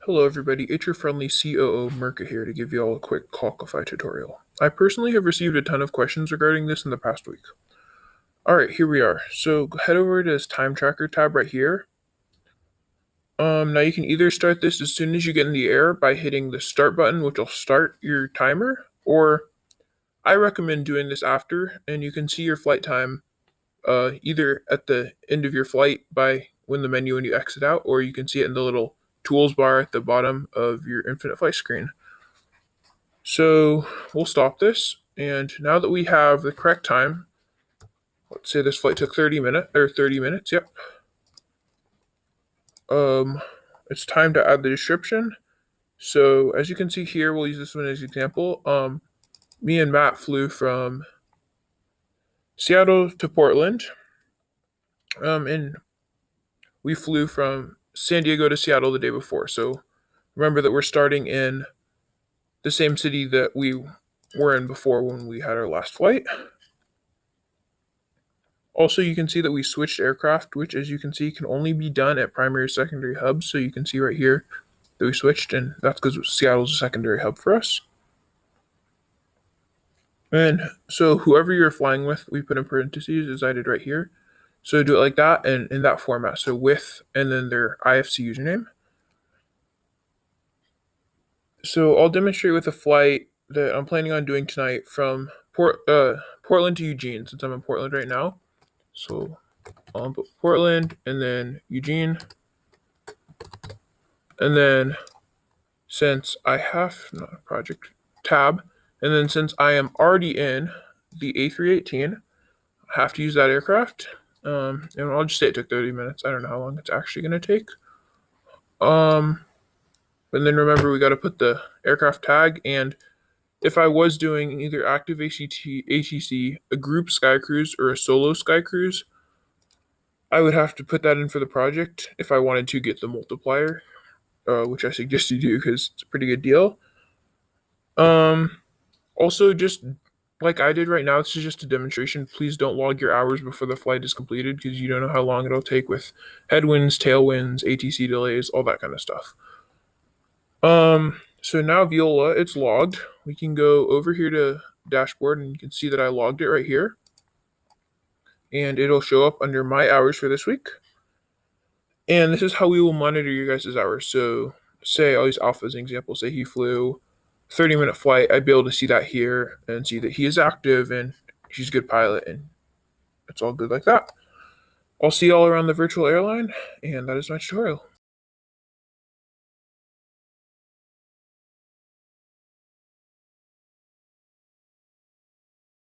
Hello everybody, it's your friendly COO Merca here to give you all a quick Clockify tutorial. I personally have received a ton of questions regarding this in the past week. Alright, here we are. So head over to this time tracker tab right here. Now you can either start this as soon as you get in the air by hitting the start button, which will start your timer, or I recommend doing this after, and you can see your flight time either at the end of your flight by when the menu when you exit out, or you can see it in the little tools bar at the bottom of your infinite flight screen. So we'll stop this, and now that we have the correct time, let's say this flight took 30 minutes, yep. It's time to add the description. So as you can see here, we'll use this one as an example. Me and Matt flew from Seattle to Portland, and we flew from San Diego to Seattle the day before. So remember that we're starting in the same city that we were in before when we had our last flight. Also, you can see that we switched aircraft, which as you can see can only be done at primary or secondary hubs. So you can see right here that we switched, and that's because Seattle's a secondary hub for us. And so whoever you're flying with, we put in parentheses as I did right here. So do it like that and in that format. So with and then their IFC username. So I'll demonstrate with a flight that I'm planning on doing tonight from Portland to Eugene, since I'm in Portland right now. So I'll put Portland and then Eugene. And then since I have not project tab, and then since I am already in the A318, I have to use that aircraft. And I'll just say it took 30 minutes. I don't know how long it's actually going to take. But then remember, we got to put the aircraft tag. And if I was doing either active ATC, a group sky cruise, or a solo sky cruise, I would have to put that in for the project if I wanted to get the multiplier, which I suggest you do because it's a pretty good deal. Also, just like I did right now, this is just a demonstration. Please don't log your hours before the flight is completed because you don't know how long it'll take with headwinds, tailwinds, ATC delays, all that kind of stuff. So now Viola, it's logged. We can go over here to dashboard and you can see that I logged it right here. And it'll show up under my hours for this week. And this is how we will monitor your guys' hours. So say I'll use Alpha as an example. Say he flew 30-minute flight. I'd be able to see that here and see that he is active and he's a good pilot and it's all good like that. I'll see you all around the virtual airline, and that is my tutorial.